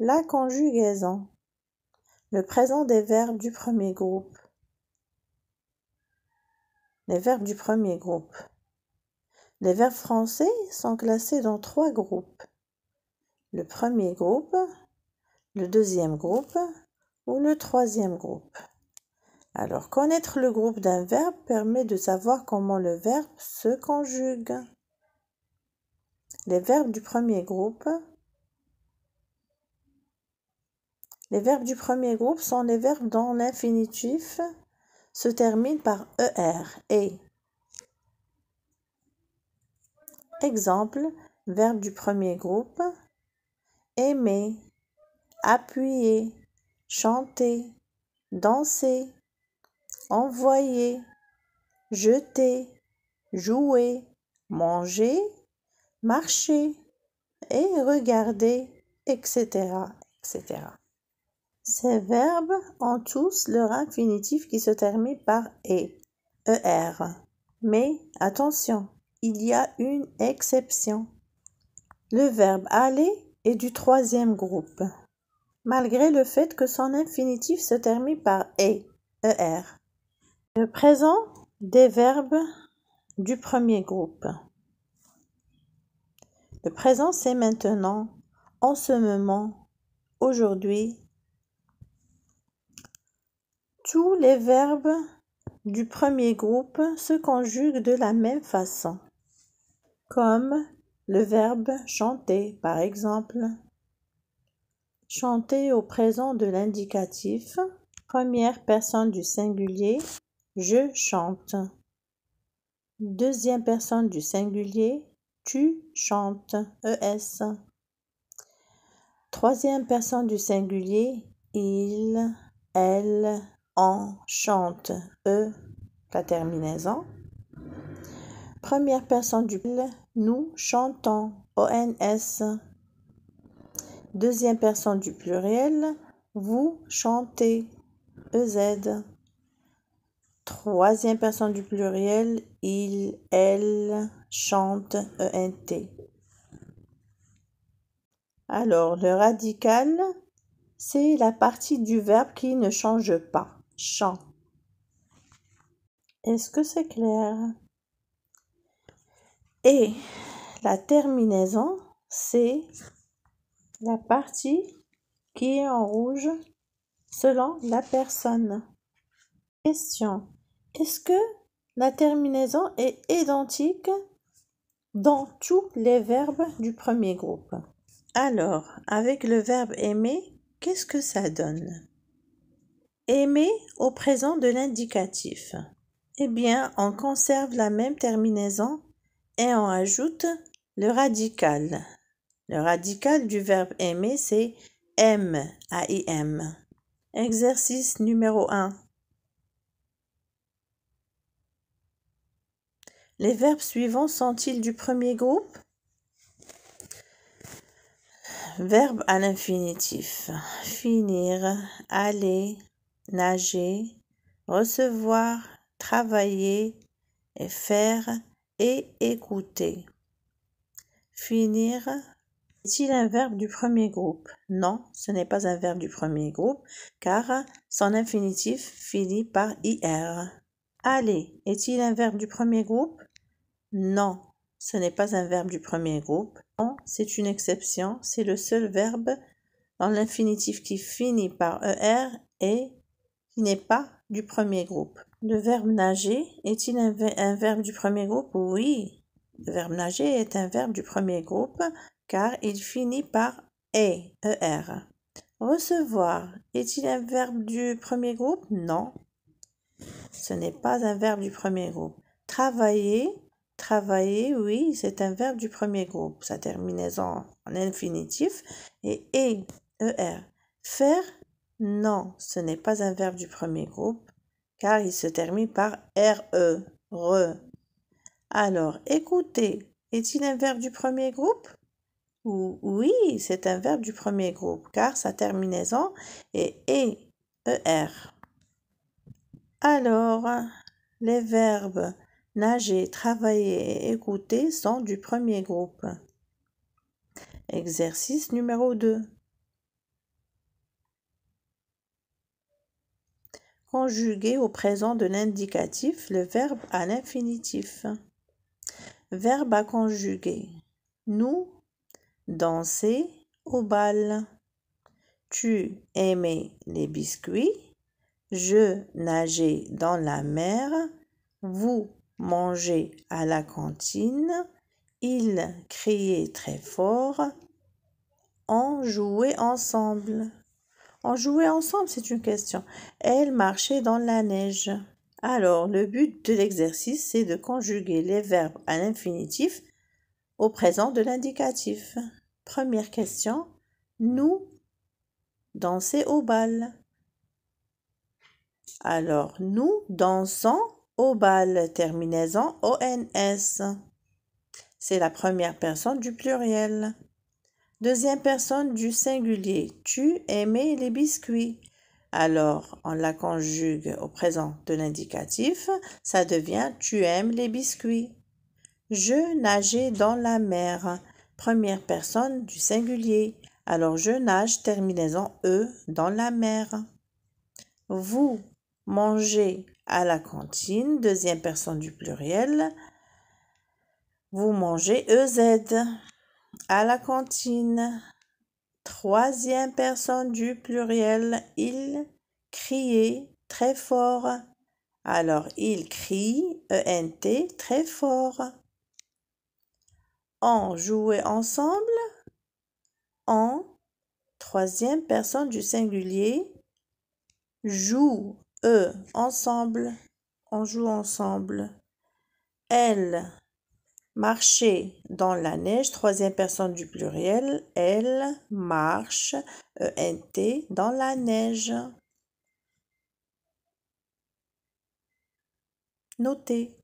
La conjugaison. Le présent des verbes du premier groupe. Les verbes du premier groupe. Les verbes français sont classés dans 3 groupes. Le premier groupe, le deuxième groupe ou le troisième groupe. Alors, connaître le groupe d'un verbe permet de savoir comment le verbe se conjugue. Les verbes du premier groupe. Les verbes du premier groupe sont les verbes dont l'infinitif se termine par ER, et. Exemple, verbe du premier groupe, aimer, appuyer, chanter, danser, envoyer, jeter, jouer, manger, marcher et regarder, etc., etc. Ces verbes ont tous leur infinitif qui se termine par ER. Mais attention, il y a une exception. Le verbe aller est du troisième groupe, malgré le fait que son infinitif se termine par ER. Le présent des verbes du premier groupe. Le présent, c'est maintenant, en ce moment, aujourd'hui. Tous les verbes du premier groupe se conjuguent de la même façon, comme le verbe chanter, par exemple. Chanter au présent de l'indicatif, première personne du singulier, je chante. Deuxième personne du singulier, tu chantes, ES. Troisième personne du singulier, il, elle, on chante, la terminaison. Première personne du pluriel, nous chantons, ONS. Deuxième personne du pluriel, vous chantez, EZ. Troisième personne du pluriel, il, elle chante, ENT. Alors, le radical, c'est la partie du verbe qui ne change pas. Chant. Est-ce que c'est clair? Et la terminaison, c'est la partie qui est en rouge selon la personne. Question. Est-ce que la terminaison est identique dans tous les verbes du premier groupe? Alors, avec le verbe aimer, qu'est-ce que ça donne? Aimer au présent de l'indicatif. Eh bien, on conserve la même terminaison et on ajoute le radical. Le radical du verbe aimer, c'est M, A-I-M. Exercice numéro 1. Les verbes suivants sont-ils du premier groupe? Verbe à l'infinitif. Finir, aller, nager, recevoir, travailler, et faire et écouter. Finir. Est-il un verbe du premier groupe? Non, ce n'est pas un verbe du premier groupe, car son infinitif finit par IR. Aller, est-il un verbe du premier groupe? Non, ce n'est pas un verbe du premier groupe. Non, c'est une exception, c'est le seul verbe dans l'infinitif qui finit par ER et qui n'est pas du premier groupe. Le verbe nager est-il un verbe du premier groupe? Oui, le verbe nager est un verbe du premier groupe car il finit par ER. Recevoir est-il un verbe du premier groupe? Non, ce n'est pas un verbe du premier groupe. Travailler, oui, c'est un verbe du premier groupe. Sa terminaison en infinitif est ER. Faire, non, ce n'est pas un verbe du premier groupe, car il se termine par re. Alors, écouter, est-il un verbe du premier groupe? Oui, c'est un verbe du premier groupe, car sa terminaison est ER. Alors, les verbes nager, travailler et écouter sont du premier groupe. Exercice numéro 2. conjuguer au présent de l'indicatif le verbe à l'infinitif. Verbe à conjuguer. Nous, danser au bal. Tu aimais les biscuits. Je nageais dans la mer. Vous mangez à la cantine. Ils criaient très fort. On jouait ensemble. On jouait ensemble, c'est une question. Elle marchait dans la neige. Alors, le but de l'exercice, c'est de conjuguer les verbes à l'infinitif au présent de l'indicatif. Première question. Nous danser au bal. Alors, nous dansons au bal. Terminaison ONS. C'est la première personne du pluriel. Deuxième personne du singulier. Tu aimais les biscuits. Alors, on la conjugue au présent de l'indicatif. Ça devient tu aimes les biscuits. Je nageais dans la mer. Première personne du singulier. Alors, je nage, terminaison E, dans la mer. Vous mangez à la cantine. Deuxième personne du pluriel. Vous mangez EZ. À la cantine. Troisième personne du pluriel, il criait très fort. Alors, il crie, ENT, très fort. On jouait ensemble. On, troisième personne du singulier, joue, ensemble. On joue ensemble. Elle marcher dans la neige, troisième personne du pluriel, elle marche, ENT, dans la neige. Notez.